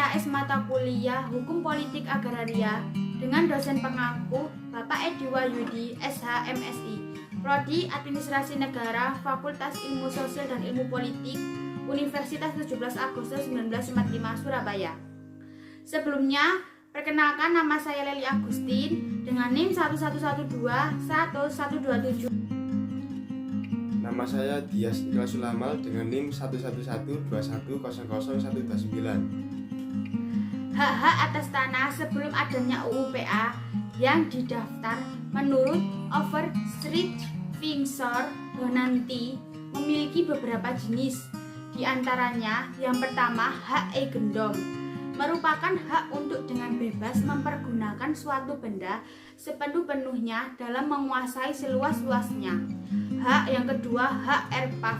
SKS mata kuliah Hukum Politik Agraria dengan dosen pengampu Bapak Edi Wahyudi, SH, MSI, Prodi Administrasi Negara, Fakultas Ilmu Sosial dan Ilmu Politik, Universitas 17 Agustus 1945, Surabaya. Sebelumnya, perkenalkan, nama saya Leli Agustin dengan NIM 11121127. Nama saya Dias Ikhlas Sulamal dengan NIM 111210129. Hak-hak atas tanah sebelum adanya UU PA yang didaftar menurut Overstreet Windsor Donanti memiliki beberapa jenis. Di antaranya, yang pertama, hak eigendom, merupakan hak untuk dengan bebas mempergunakan suatu benda sepenuh-penuhnya dalam menguasai seluas-luasnya. Hak yang kedua, hak erpah,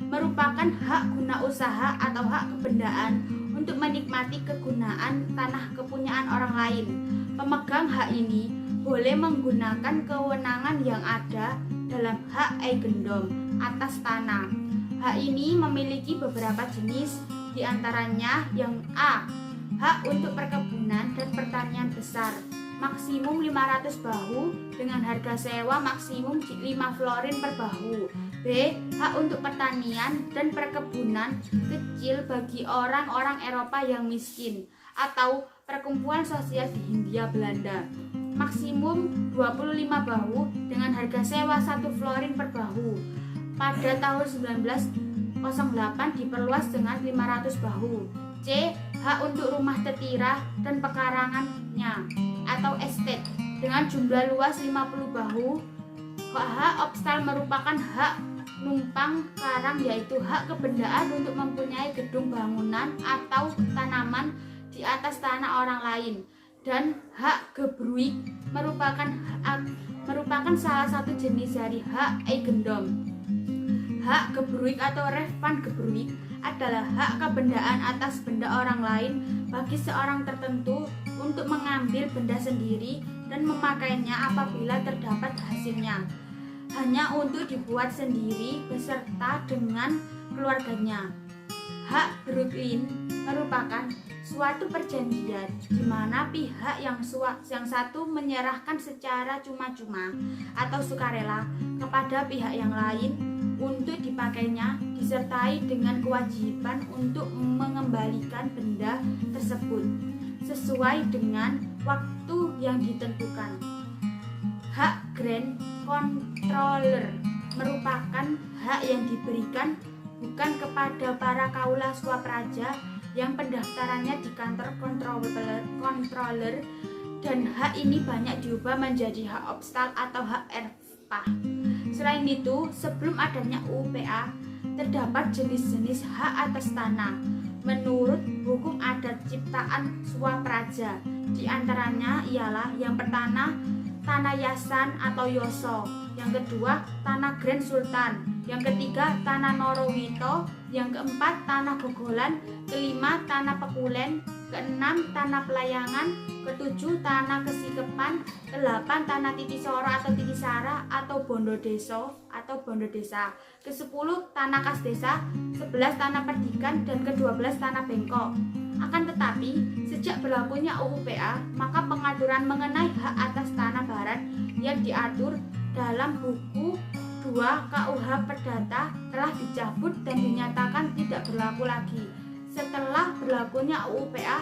merupakan hak guna usaha atau hak kebendaan untuk menikmati kegunaan tanah kepunyaan orang lain. Pemegang hak ini boleh menggunakan kewenangan yang ada dalam hak eigendom atas tanah. Hak ini memiliki beberapa jenis, di antaranya yang A, hak untuk perkebunan dan pertanian besar, maksimum 500 bahu dengan harga sewa maksimum 5 florin per bahu. B, hak untuk pertanian dan perkebunan kecil bagi orang-orang Eropa yang miskin atau perkumpulan sosial di Hindia Belanda, maksimum 25 bahu dengan harga sewa 1 florin per bahu. Pada tahun 1908 diperluas dengan 500 bahu. C, hak untuk rumah tetira dan pekarangannya atau estate dengan jumlah luas 50 bahu. Hak opstal merupakan hak numpang karang, yaitu hak kebendaan untuk mempunyai gedung bangunan atau tanaman di atas tanah orang lain. Dan hak gebruik merupakan salah satu jenis dari hak eigendom. Hak gebruik atau refan gebruik adalah hak kebendaan atas benda orang lain bagi seorang tertentu untuk mengambil benda sendiri dan memakainya apabila terdapat hasilnya, hanya untuk dibuat sendiri beserta dengan keluarganya. Hak Brooklyn merupakan suatu perjanjian di mana pihak yang satu menyerahkan secara cuma-cuma atau sukarela kepada pihak yang lain untuk dipakainya, disertai dengan kewajiban untuk mengembalikan benda tersebut sesuai dengan waktu yang ditentukan. Hak Grand Controller merupakan hak yang diberikan bukan kepada para kaula swapraja yang pendaftarannya di kantor controller, dan hak ini banyak diubah menjadi hak opstal atau hak erpah. Selain itu, sebelum adanya UU PA, terdapat jenis-jenis hak atas tanah menurut hukum adat ciptaan swapraja. Di antaranya ialah yang pertama, tanah yasan atau yoso, yang kedua, tanah Grand Sultan, yang ketiga, tanah Norowito, yang keempat, tanah Gogolan, kelima, tanah Pekulen, keenam, tanah Pelayangan, ketujuh, tanah Kesikepan, kedelapan, tanah Titisoro atau Titisara atau Bondo Deso atau Bondo Desa, kesepuluh, tanah Kas Desa, 11, tanah Perdikan, dan ke-12, tanah Bengkok. Akan tetapi, sejak berlakunya UU PA, maka pengaturan mengenai hak atas tanah barat yang diatur dalam buku 2 KUH Perdata telah dicabut dan dinyatakan tidak berlaku lagi. Setelah berlakunya UU PA,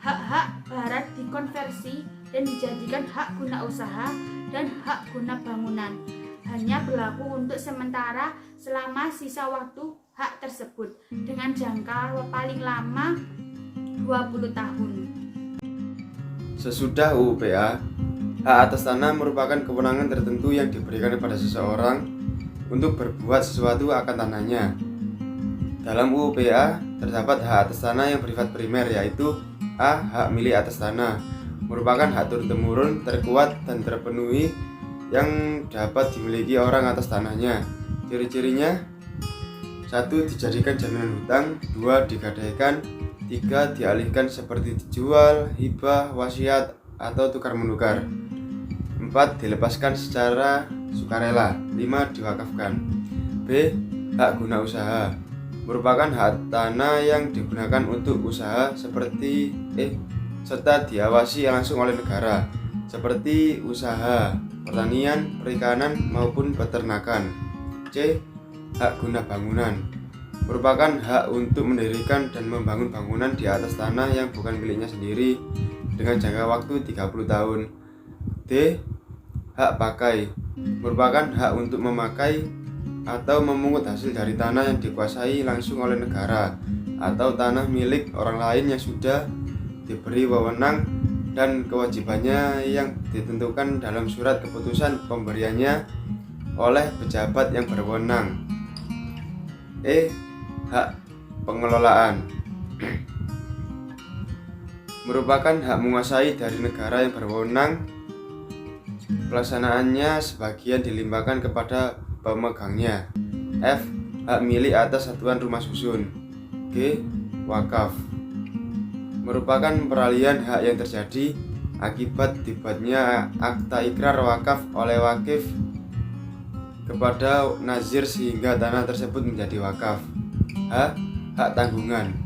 hak-hak barat dikonversi dan dijadikan hak guna usaha dan hak guna bangunan. Hanya berlaku untuk sementara selama sisa waktu hak tersebut dengan jangka paling lama 20 tahun. Sesudah UU PA, hak atas tanah merupakan kewenangan tertentu yang diberikan kepada seseorang untuk berbuat sesuatu akan tanahnya. Dalam UU PA terdapat hak atas tanah yang bersifat primer, yaitu A. Hak milik atas tanah, merupakan hak turun-temurun terkuat dan terpenuhi yang dapat dimiliki orang atas tanahnya. Ciri-cirinya: 1. Dijadikan jaminan hutang, 2. Digadaikan, 3. Dialihkan seperti dijual, hibah, wasiat, atau tukar-menukar, 4. Dilepaskan secara sukarela, 5. Diwakafkan. B. Hak guna usaha, merupakan hak tanah yang digunakan untuk usaha serta diawasi langsung oleh negara seperti usaha pertanian, perikanan maupun peternakan. C. Hak guna bangunan merupakan hak untuk mendirikan dan membangun bangunan di atas tanah yang bukan miliknya sendiri dengan jangka waktu 30 tahun. D. Hak pakai merupakan hak untuk memakai atau memungut hasil dari tanah yang dikuasai langsung oleh negara atau tanah milik orang lain yang sudah diberi wewenang dan kewajibannya yang ditentukan dalam surat keputusan pemberiannya oleh pejabat yang berwenang. E. Hak pengelolaan merupakan hak menguasai dari negara yang berwenang. Pelaksanaannya sebagian dilimpahkan kepada pemegangnya. F. Hak milik atas satuan rumah susun. G. Wakaf merupakan peralihan hak yang terjadi akibat dibuatnya akta ikrar wakaf oleh wakif kepada nazir sehingga tanah tersebut menjadi wakaf. H. Hak tanggungan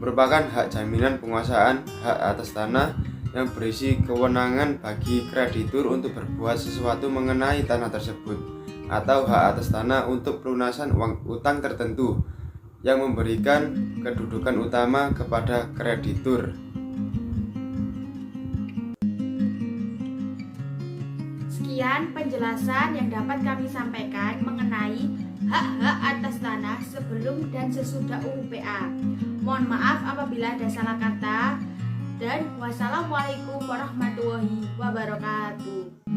merupakan hak jaminan penguasaan hak atas tanah yang berisi kewenangan bagi kreditur untuk berbuat sesuatu mengenai tanah tersebut atau hak atas tanah untuk pelunasan uang utang tertentu yang memberikan kedudukan utama kepada kreditur. Sekian penjelasan yang dapat kami sampaikan mengenai hak-hak atas tanah sebelum dan sesudah UU-PA. Mohon maaf apabila ada salah kata, dan wassalamualaikum warahmatullahi wabarakatuh.